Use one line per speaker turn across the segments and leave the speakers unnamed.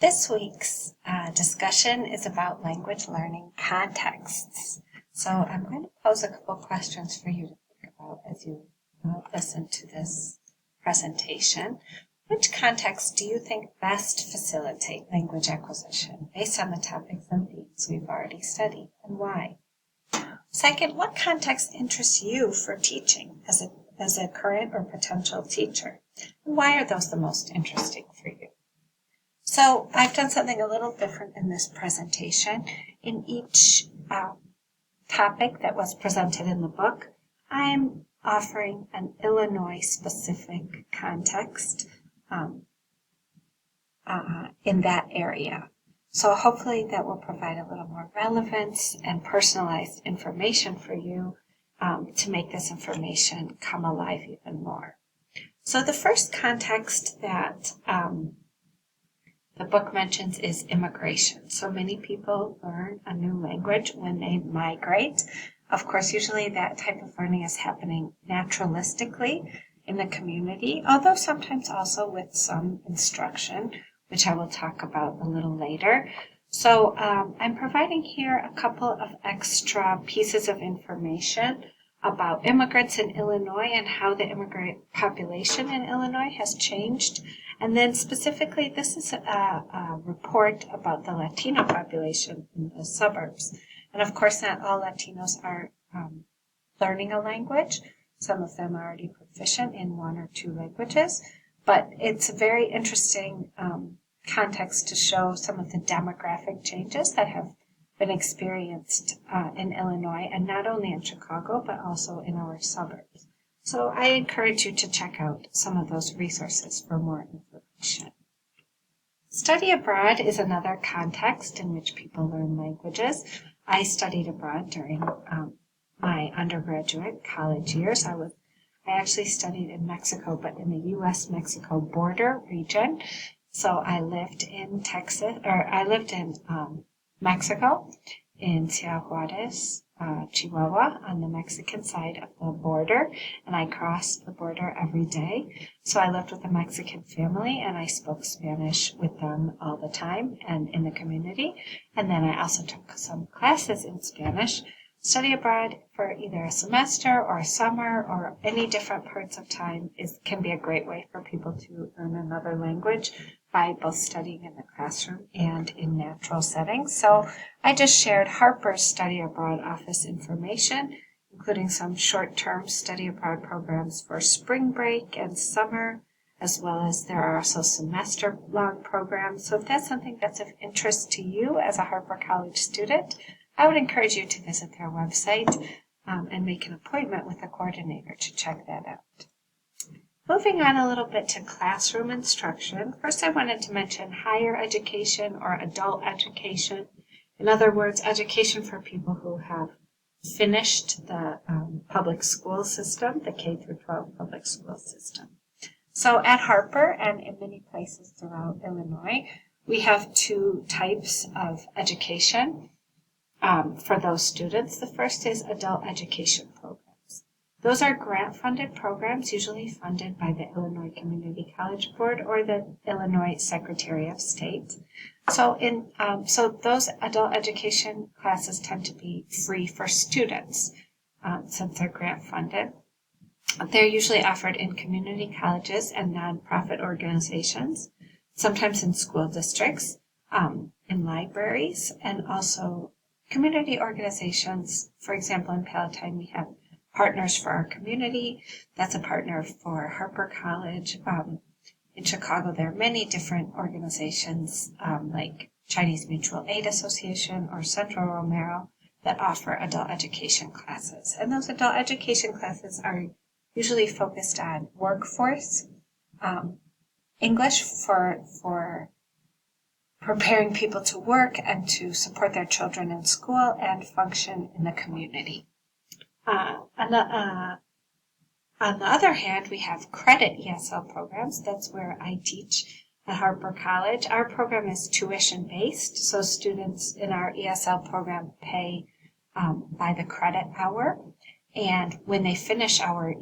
This week's discussion is about language learning contexts. So I'm going to pose a couple questions for you to think about as you listen to this presentation. Which contexts do you think best facilitate language acquisition based on the topics and themes we've already studied, and why? Second, what context interests you for teaching as a current or potential teacher? And why are those the most interesting for you? So I've done something a little different in this presentation. In each topic that was presented in the book, I'm offering an Illinois-specific context in that area. So hopefully that will provide a little more relevance and personalized information for you to make this information come alive even more. So the first context that the book mentions is immigration. So many people learn a new language when they migrate. Of course, usually that type of learning is happening naturalistically in the community, although sometimes also with some instruction, which I will talk about a little later. So I'm providing here a couple of extra pieces of information about immigrants in Illinois and how the immigrant population in Illinois has changed. And then specifically, this is a report about the Latino population in the suburbs. And of course, not all Latinos are learning a language. Some of them are already proficient in one or two languages. But it's a very interesting context to show some of the demographic changes that have been experienced in Illinois, and not only in Chicago, but also in our suburbs. So I encourage you to check out some of those resources for more information. Study abroad is another context in which people learn languages. I studied abroad during my undergraduate college years. I actually studied in Mexico, but in the U.S.-Mexico border region. So I lived in Mexico, in Ciudad Juarez, Chihuahua, on the Mexican side of the border, and I crossed the border every day. So I lived with a Mexican family, and I spoke Spanish with them all the time and in the community. And then I also took some classes in Spanish. Study abroad for either a semester or a summer or any different parts of time can be a great way for people to learn another language by both studying in the classroom and in natural settings. So I just shared Harper's Study Abroad office information, including some short-term study abroad programs for spring break and summer, as well as there are also semester-long programs. So if that's something that's of interest to you as a Harper College student, I would encourage you to visit their website and make an appointment with a coordinator to check that out. Moving on a little bit to classroom instruction, first I wanted to mention higher education or adult education. In other words, education for people who have finished the public school system, the K-12 public school system. So at Harper and in many places throughout Illinois, we have two types of education for those students. The first is adult education programs. Those are grant-funded programs, usually funded by the Illinois Community College Board or the Illinois Secretary of State. So those adult education classes tend to be free for students since they're grant-funded. They're usually offered in community colleges and nonprofit organizations, sometimes in school districts, in libraries, and also community organizations. For example, in Palatine, we have Partners for Our Community. That's a partner for Harper College. In Chicago, there are many different organizations like Chinese Mutual Aid Association or Central Romero that offer adult education classes. And those adult education classes are usually focused on workforce, English for preparing people to work and to support their children in school and function in the community. On the other hand, we have credit ESL programs. That's where I teach at Harper College. Our program is tuition-based, so students in our ESL program pay by the credit hour. And when they finish our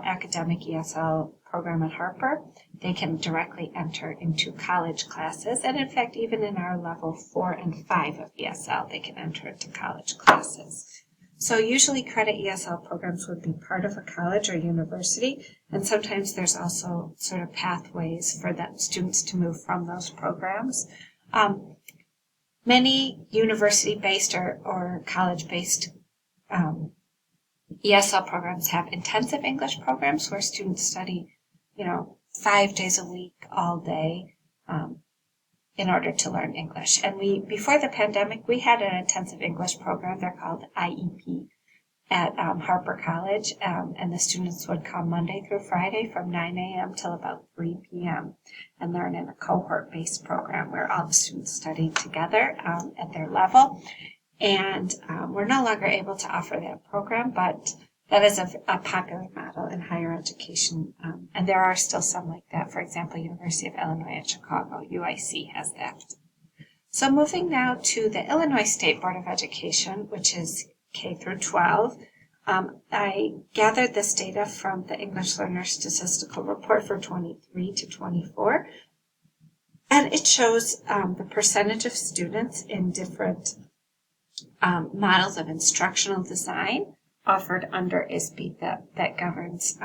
academic ESL program at Harper, they can directly enter into college classes. And in fact, even in our level 4 and 5 of ESL, they can enter into college classes. So usually credit ESL programs would be part of a college or university, and sometimes there's also sort of pathways for that students to move from those programs. Many university-based or college-based ESL programs have intensive English programs where students study, 5 days a week, all day, in order to learn English. And before the pandemic, we had an intensive English program. They're called IEP at Harper College, and the students would come Monday through Friday from 9 a.m. till about 3 p.m. and learn in a cohort-based program where all the students studied together at their level. And we're no longer able to offer that program, but that is a popular model in higher education, and there are still some like that. For example, University of Illinois at Chicago, UIC, has that. So moving now to the Illinois State Board of Education, which is K through 12, I gathered this data from the English Learner Statistical Report for 23 to 24, and it shows the percentage of students in different models of instructional design offered under ISB that governs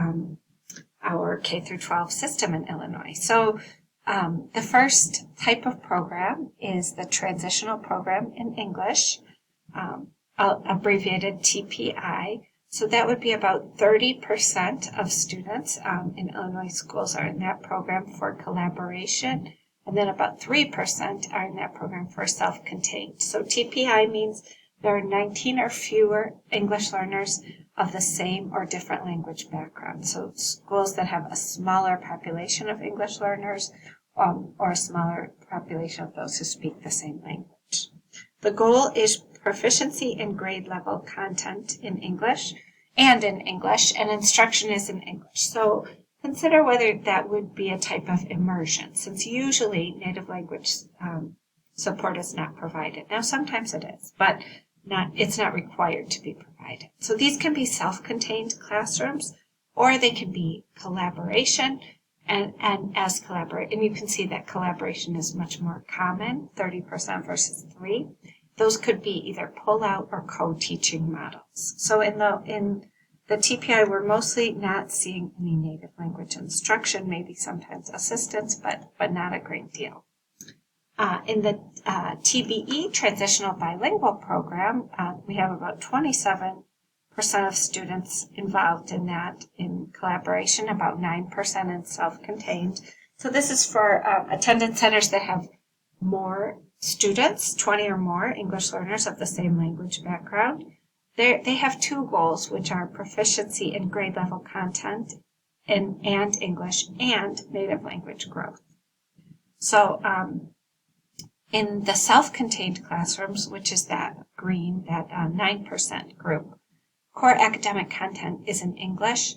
our K through 12 system in Illinois. So the first type of program is the transitional program in English, abbreviated TPI. So that would be about 30% of students in Illinois schools are in that program for collaboration, and then about 3% are in that program for self-contained. So TPI means there are 19 or fewer English learners of the same or different language background. So schools that have a smaller population of English learners or a smaller population of those who speak the same language. The goal is proficiency in grade level content in English, and instruction is in English. So consider whether that would be a type of immersion, since usually native language support is not provided. Now, sometimes it is, but it's not required to be provided. So these can be self-contained classrooms, or they can be collaboration, and you can see that collaboration is much more common, 30% versus 3%. Those could be either pull-out or co-teaching models. So in the TPI, we're mostly not seeing any native language instruction, maybe sometimes assistance, but not a great deal. In the TBE, Transitional Bilingual Program, we have about 27% of students involved in that in collaboration, about 9% in self-contained. So this is for attendance centers that have more students, 20 or more English learners of the same language background. They have two goals, which are proficiency in grade level content and English and native language growth. So in the self-contained classrooms, which is that green, that 9% group, core academic content is in English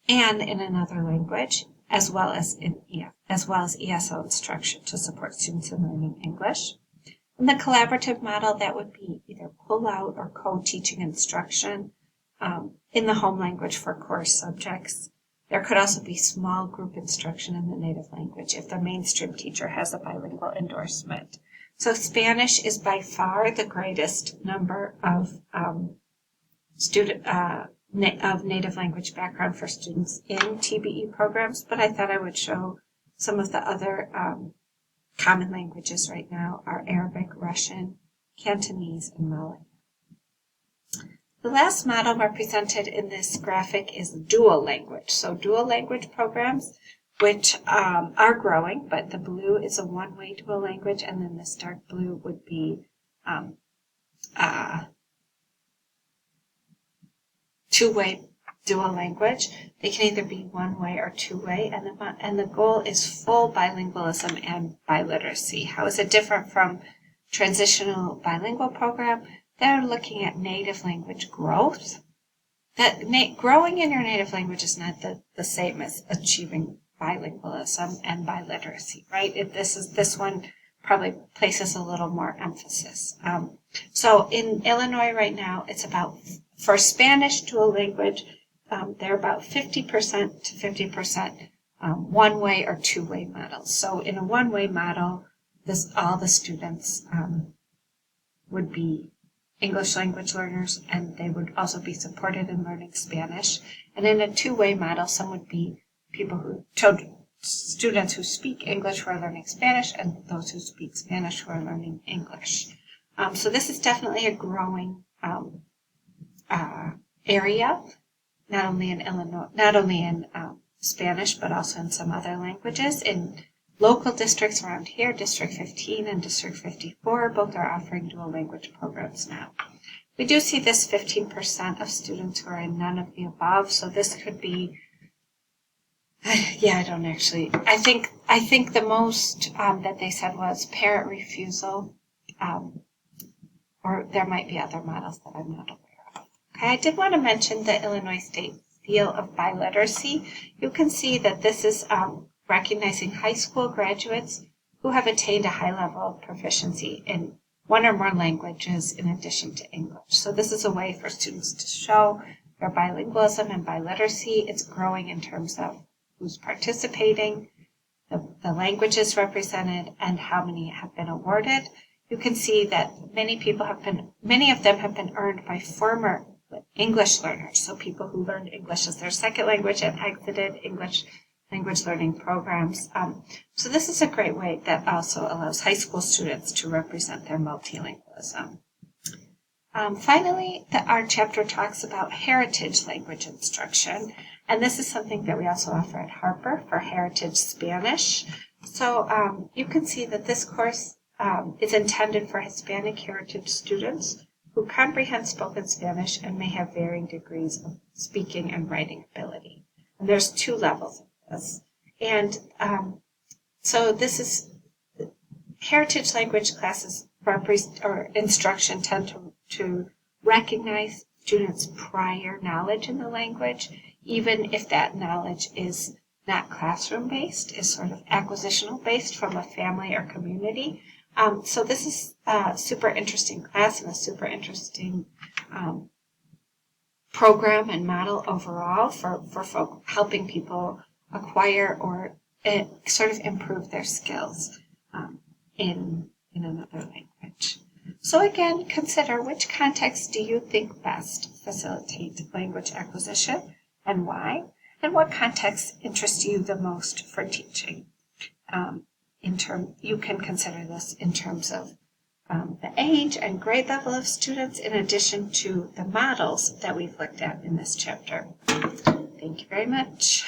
and in another language, as well as ESL instruction to support students in learning English. In the collaborative model, that would be either pull-out or co-teaching instruction in the home language for core subjects. There could also be small group instruction in the native language if the mainstream teacher has a bilingual endorsement. So Spanish is by far the greatest number of native language background for students in TBE programs, but I thought I would show some of the other common languages right now are Arabic, Russian, Cantonese, and Malay. The last model represented in this graphic is dual language. So dual language programs, which are growing, but the blue is a one-way dual language, and then this dark blue would be two-way dual language. They can either be one-way or two-way, and the goal is full bilingualism and biliteracy. How is it different from transitional bilingual program? They're looking at native language growth. Growing in your native language is not the same as achieving bilingualism and biliteracy, right? This one probably places a little more emphasis. So in Illinois right now, it's about, for Spanish dual language, they're about 50% to 50% one-way or two-way models. So in a one-way model, all the students would be English language learners, and they would also be supported in learning Spanish. And in a two-way model, some would be students who speak English who are learning Spanish, and those who speak Spanish who are learning English. So this is definitely a growing area, not only in Illinois, not only in Spanish, but also in some other languages. In local districts around here, District 15 and District 54, both are offering dual language programs now. We do see this 15% of students who are in none of the above, so this could be, I think the most that they said was parent refusal, or there might be other models that I'm not aware of. Okay, I did want to mention the Illinois State Seal of Biliteracy. You can see that this is recognizing high school graduates who have attained a high level of proficiency in one or more languages in addition to English. So this is a way for students to show their bilingualism and biliteracy. It's growing in terms of who's participating, the languages represented, and how many have been awarded. You can see that many of them have been earned by former English learners, so people who learned English as their second language and exited English language learning programs. So this is a great way that also allows high school students to represent their multilingualism. Finally, our chapter talks about heritage language instruction, and this is something that we also offer at Harper for Heritage Spanish. So you can see that this course is intended for Hispanic heritage students who comprehend spoken Spanish and may have varying degrees of speaking and writing ability. And there's two levels of this. And so this is heritage language classes or instruction tend to recognize students' prior knowledge in the language, even if that knowledge is not classroom-based, is sort of acquisitional-based from a family or community. So this is a super interesting class and a super interesting program and model overall for helping people acquire or sort of improve their skills in another language. So again, consider which context do you think best facilitate language acquisition and why, and what context interests you the most for teaching. You can consider this in terms of the age and grade level of students in addition to the models that we've looked at in this chapter. Thank you very much.